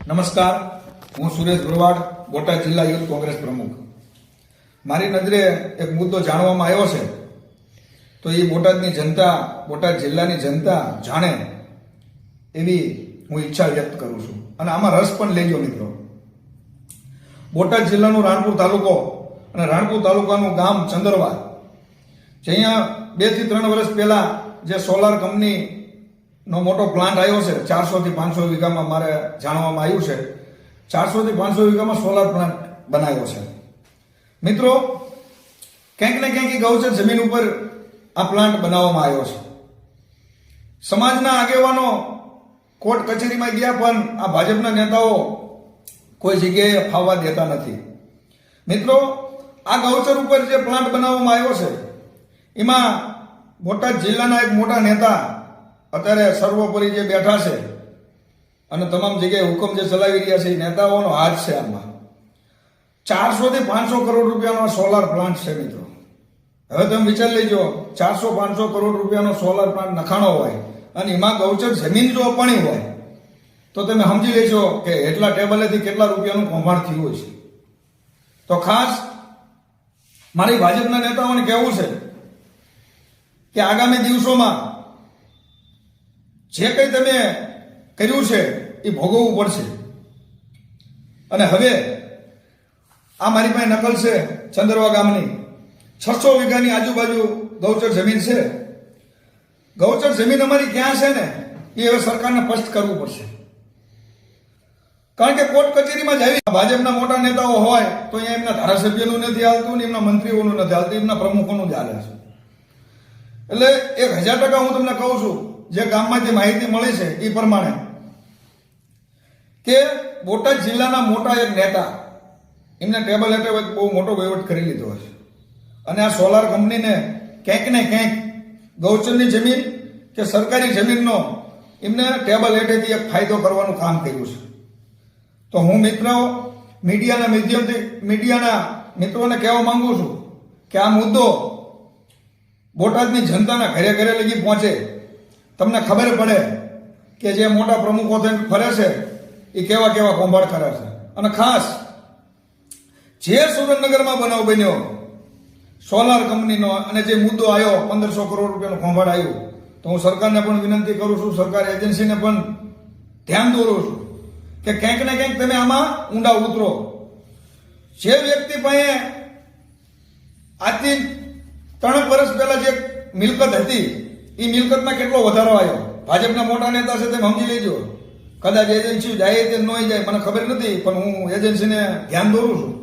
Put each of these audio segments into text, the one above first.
નમસ્કાર, હું સુરેશ ભરવાડ, બોટાદ જિલ્લા યુથ કોંગ્રેસ પ્રમુખ. મારી નજરે એક મુદ્દો જાણવામાં આવ્યો છે, તો એ બોટાદની જનતા, બોટાદ જિલ્લાની જનતા જાણે એવી હું ઈચ્છા વ્યક્ત કરું છું અને આમાં રસ પણ લેજો મિત્રો. બોટાદ જિલ્લાનું રાણપુર તાલુકો અને રાણપુર તાલુકાનું ગામ ચંદરવા, જે અહીંયા 2 થી 3 વર્ષ પહેલા જે સોલાર કંપનીનો મોટો પ્લાન્ટ આવ્યો છે, 400 થી 500 વીઘામાં મારે જાણવામાં આવ્યું છે, 400 થી 500 વીઘામાં સોલાર પ્લાન્ટ બનાવ્યો છે. મિત્રો, ક્યાંક ને ક્યાંક ગૌચર જમીન ઉપર આ પ્લાન્ટ બનાવવામાં આવ્યો છે. સમાજના આગેવાનો કોર્ટ કચેરીમાં ગયા, પણ આ ભાજપના નેતાઓ કોઈ જગ્યાએ ફાવવા દેતા નથી. મિત્રો, આ ગૌચર ઉપર જે પ્લાન્ટ બનાવવામાં આવ્યો છે, એમાં બોટાદ જિલ્લાના એક મોટા નેતા અત્યારે સર્વોપરી જે બેઠા છે અને તમામ જગ્યાએ હુકમ જે ચલાવી રહ્યા છે, એ નેતાઓનો હાથ છે આમાં. 400 થી 500 કરોડ રૂપિયાનો સોલાર પ્લાન્ટ છે મિત્રો. હવે તમે વિચાર લેજો, 400-500 કરોડ રૂપિયાનો સોલાર પ્લાન્ટ નખાણો હોય અને એમાં ગૌચર જમીન જો અપાણી હોય, તો તમે સમજી લેજો કે એટલા ટેબલેથી કેટલા રૂપિયાનું કૌભાંડ થયું છે. તો ખાસ મારી ભાજપના નેતાઓને કહેવું છે કે આગામી દિવસોમાં જે કંઈ તમે કર્યું છે એ ભોગવવું પડશે. અને હવે આ મારી પાસે નકલ છે ચંદરવા ગામની, 600 વીઘાની આજુબાજુ ગૌચર જમીન છે. ગૌચર જમીન અમારી ક્યાં છે ને એ હવે સરકારને સ્પષ્ટ કરવું પડશે. કારણ કે કોર્ટ કચેરીમાં જાય, ભાજપના મોટા નેતાઓ હોય તો અહીંયા એમના ધારાસભ્યનું નથી હાલતું ને એમના મંત્રીઓનું નથી હાલતું, એમના પ્રમુખોનું જ હાલે છે. એટલે 1000% હું તમને કહું છું, જે ગામમાંથી માહિતી મળી છે એ પ્રમાણે, કે બોટાદ જિલ્લાના મોટા એક નેતા એમને ટેબલ હેઠળ બહુ મોટો વહીવટ કરી લીધો છે અને આ સોલાર કંપનીને ક્યાંક ને ક્યાંક ગૌચરની જમીન કે સરકારી જમીનનો એમને ટેબલ હેઠળથી એક ફાયદો કરવાનું કામ કર્યું છે. તો હું મિત્રો મીડિયાના માધ્યમથી મીડિયાના મિત્રોને કહેવા માંગુ છું કે આ મુદ્દો બોટાદની જનતાના ઘરે ઘરે લગી પહોંચે, તમને ખબર પડે કે જે મોટા પ્રમુખો ફરે છે એ કેવા કેવા કૌભાંડ કરે છે. અને ખાસ જે સુરેન્દ્રનગરમાં બનાવ બન્યો સોલાર કંપનીનો અને જે મુદ્દો આવ્યો 1500 કરોડ રૂપિયાનું કૌભાંડ આવ્યું, તો હું સરકારને પણ વિનંતી કરું છું, સરકાર એજન્સીને પણ ધ્યાન દોરું છું કે ક્યાંક ને ક્યાંક તમે આમાં ઊંડા ઉતરો. જે વ્યક્તિ પાસે આજથી 3 વર્ષ પહેલા જે મિલકત હતી એ મિલકતમાં કેટલો વધારો આવ્યો. ભાજપના મોટા નેતા છે તેમ સમજી લેજો. કદાચ એજન્સી જાય તે ન જાય મને ખબર નથી, પણ હું એજન્સીને ધ્યાન દોરું છું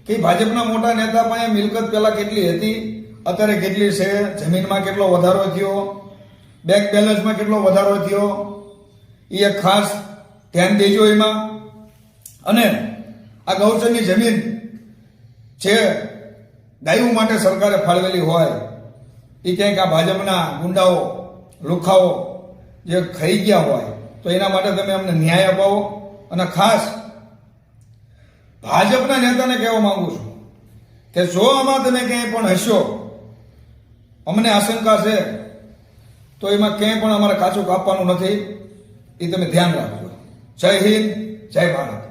કે ભાજપના મોટા નેતા પાસે મિલકત પહેલા કેટલી હતી, અત્યારે કેટલી છે, જમીનમાં કેટલો વધારો થયો, બેંક બેલેન્સમાં કેટલો વધારો થયો, એ એક ખાસ ધ્યાન દેજો એમાં. અને આ ગૌચરની જમીન જે ગાયું માટે સરકારે ફાળવેલી હોય, એ ક્યાંક આ ભાજપના ગુંડાઓ લુખાઓ જે ખાઈ ગયા હોય, તો એના માટે તમે અમને ન્યાય અપાવો. અને ખાસ ભાજપના નેતાને કહેવા માંગુ છું કે જો આમાં તમે ક્યાંય પણ હશો, અમને આશંકા છે, તો એમાં ક્યાંય પણ અમારે કાચું કાપવાનું નથી, એ તમે ધ્યાન રાખજો. જય હિન્દ, જય ભારત.